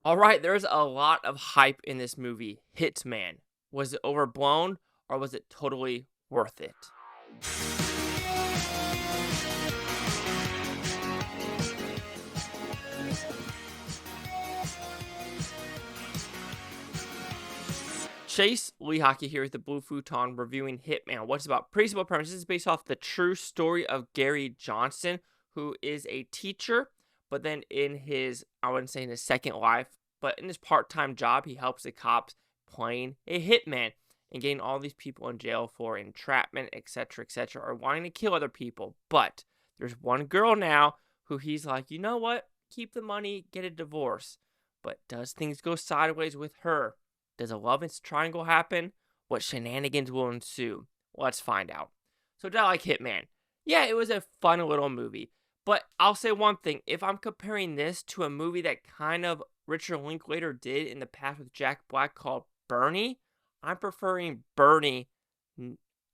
All right, there's a lot of hype in this movie, Hitman. Was it overblown or was it totally worth it? Chase Lee Hockey here with the Blue Futon reviewing Hitman. What's about? Pretty simple premise. This is based off the true story of Gary Johnson, who is a teacher, but then in his, I wouldn't say in his second life, but in his part-time job, he helps the cops playing a hitman and getting all these people in jail for entrapment, etc., or wanting to kill other people. But there's one girl now who he's like, you know what? Keep the money, get a divorce. But does things go sideways with her? Does a love triangle happen? What shenanigans will ensue? Let's find out. So, did I like Hitman? Yeah, it was a fun little movie. But I'll say one thing. If I'm comparing this to a movie that kind of Richard Linklater did in the past with Jack Black called Bernie, I'm preferring Bernie,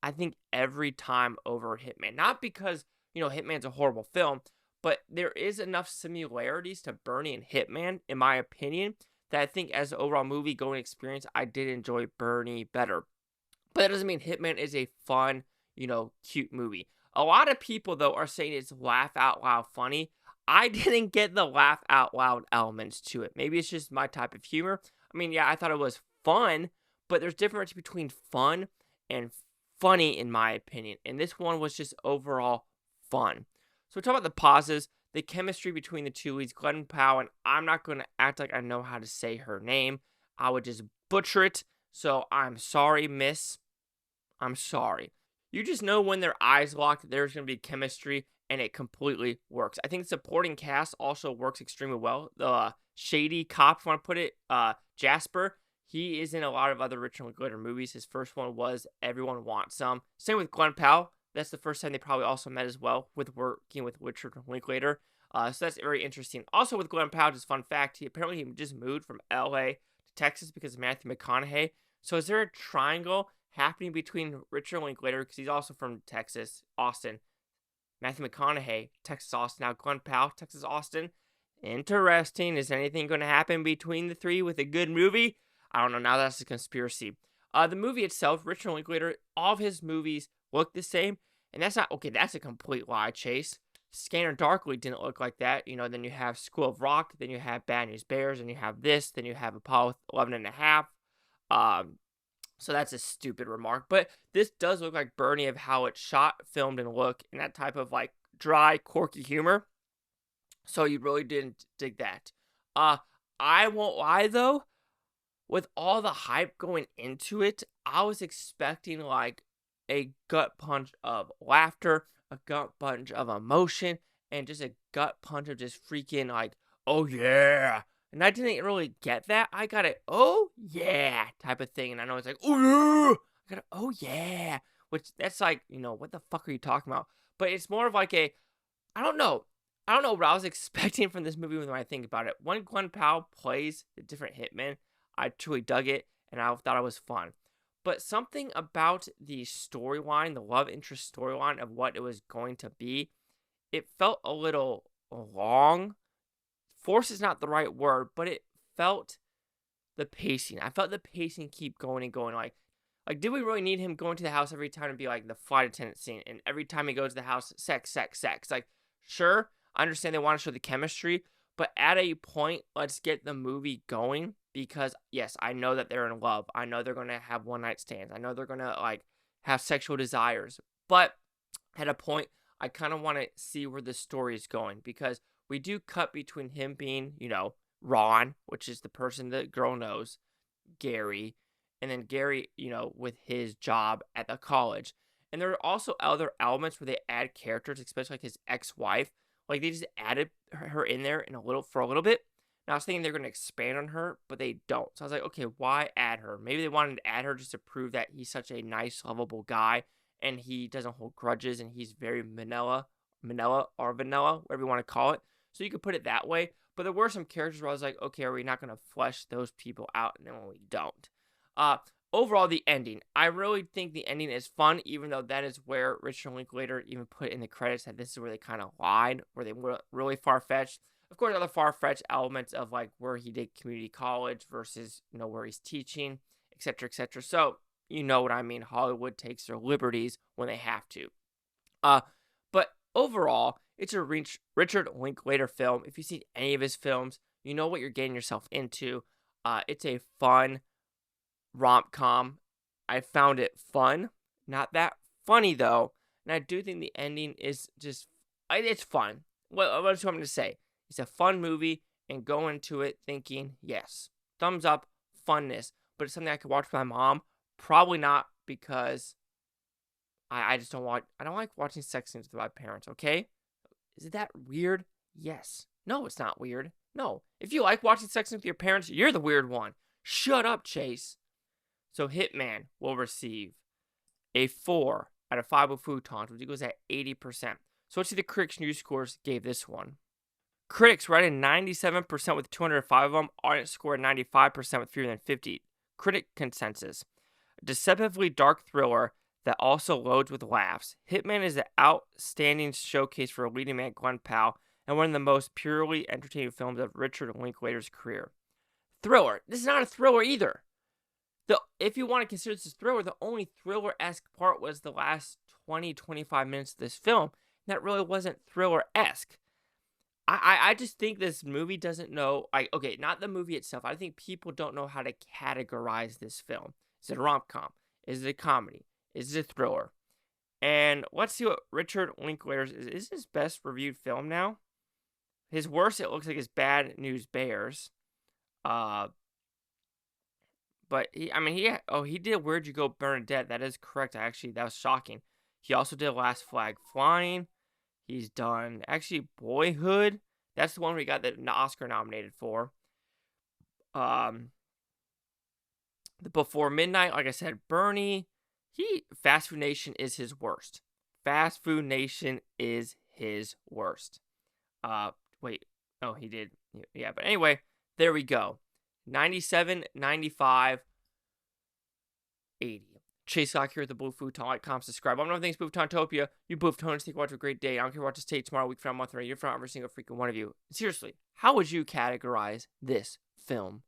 I think, every time over Hitman. Not because, Hitman's a horrible film, but there is enough similarities to Bernie and Hitman, in my opinion, that I think as an overall movie going experience, I did enjoy Bernie better. But that doesn't mean Hitman is a fun, cute movie. A lot of people, though, are saying it's laugh out loud funny. I didn't get the laugh out loud elements to it. Maybe it's just my type of humor. I mean, yeah, I thought it was fun, but there's difference between fun and funny, in my opinion. And this one was just overall fun. So we talk about the pauses, the chemistry between the two leads, Glen Powell, and I'm not going to act like I know how to say her name. I would just butcher it. So I'm sorry, miss. I'm sorry. You just know when their eyes lock, there's going to be chemistry, and it completely works. I think the supporting cast also works extremely well. The shady cop, if you want to put it, Jasper, he is in a lot of other Richard Linklater movies. His first one was Everyone Wants Some. Same with Glen Powell. That's the first time they probably also met as well with working with Richard Linklater. So that's very interesting. Also with Glen Powell, just fun fact, he just moved from LA to Texas because of Matthew McConaughey. So is there a triangle happening between Richard Linklater, because he's also from Texas, Austin, Matthew McConaughey, Texas, Austin, now Glen Powell, Texas, Austin? Interesting. Is anything going to happen between the three with a good movie? I don't know. Now that's a conspiracy. The movie itself, Richard Linklater, all of his movies look the same. And that's not, okay, that's a complete lie, Chase. Scanner Darkly didn't look like that. Then you have School of Rock, then you have Bad News Bears, and you have this, then you have Apollo 11 and a half. So that's a stupid remark. But this does look like Bernie of how it's shot, filmed, and look, in that type of like dry, quirky humor. So you really didn't dig that. I won't lie though, with all the hype going into it, I was expecting like a gut punch of laughter, a gut punch of emotion, and just a gut punch of just freaking like, oh yeah. And I didn't really get that. I got it, oh yeah, type of thing. And I know it's like, oh yeah. I got it, oh yeah. Which that's like, what the fuck are you talking about? But it's more of like I don't know. I don't know what I was expecting from this movie when I think about it. When Glen Powell plays the different hitmen, I truly dug it, and I thought it was fun. But something about the storyline, the love interest storyline of what it was going to be, it felt a little long. Force is not the right word, but it felt the pacing. I felt the pacing keep going and going. Like, did we really need him going to the house every time to be like the flight attendant scene? And every time he goes to the house, sex, sex, sex. Like, sure, I understand they want to show the chemistry, but at a point, let's get the movie going. Because, yes, I know that they're in love. I know they're going to have one-night stands. I know they're going to, like, have sexual desires. But at a point, I kind of want to see where the story is going. Because we do cut between him being, Ron, which is the person the girl knows, Gary, and then Gary, with his job at the college. And there are also other elements where they add characters, especially like his ex-wife. Like, they just added her in there for a little bit. And I was thinking they're going to expand on her, but they don't. So I was like, okay, why add her? Maybe they wanted to add her just to prove that he's such a nice, lovable guy, and he doesn't hold grudges, and he's very vanilla, whatever you want to call it. So you could put it that way. But there were some characters where I was like, okay, are we not going to flesh those people out? And then we don't. Overall, the ending. I really think the ending is fun, even though that is where Richard Linklater even put in the credits that this is where they kind of lied, where they were really far-fetched. Of course, other far-fetched elements of like where he did community college versus where he's teaching, etc., etc. So you know what I mean. Hollywood takes their liberties when they have to. But overall, it's a Richard Linklater film. If you've seen any of his films, you know what you're getting yourself into. It's a fun rom-com. I found it fun, not that funny though, and I do think the ending is just, it's fun. What I'm going to say? It's a fun movie, and go into it thinking, yes, thumbs up, funness. But it's something I could watch with my mom. Probably not, because I just don't want. I don't like watching sex scenes with my parents. Okay, is that weird? Yes. No, it's not weird. No. If you like watching sex scenes with your parents, you're the weird one. Shut up, Chase. So Hitman will receive a 4 out of 5 with Futons, which equals at 80%. So let's see the critics' news scores gave this one. Critics rated 97% with 205 of them. Audience scored 95% with fewer than 50. Critic consensus: a deceptively dark thriller that also loads with laughs. Hitman is an outstanding showcase for leading man Glen Powell, and one of the most purely entertaining films of Richard Linklater's career. Thriller. This is not a thriller either. If you want to consider this a thriller, the only thriller-esque part was the last 20-25 minutes of this film. That really wasn't thriller-esque. I just think this movie doesn't know, okay, not the movie itself. I think people don't know how to categorize this film. Is it a rom-com? Is it a comedy? Is it a thriller? And let's see what Richard Linklater's is his best reviewed film now. His worst, it looks like, is Bad News Bears. But he did Where'd You Go, Bernadette. That is correct. That was shocking. He also did Last Flag Flying. He's done, actually, Boyhood. That's the one we got the Oscar nominated for. The Before Midnight, like I said, Bernie. Fast Food Nation is his worst. Fast Food Nation is his worst. Wait. Oh, he did. Yeah, but anyway, there we go. 97, 95, 80. Chase Lock here at the Blue Futon. Like, comment, subscribe. I'm one of things Buftontopia. You Buftoners, think watch a great day. I don't care what to take tomorrow, week from month, or a year from every single freaking one of you. Seriously, how would you categorize this film?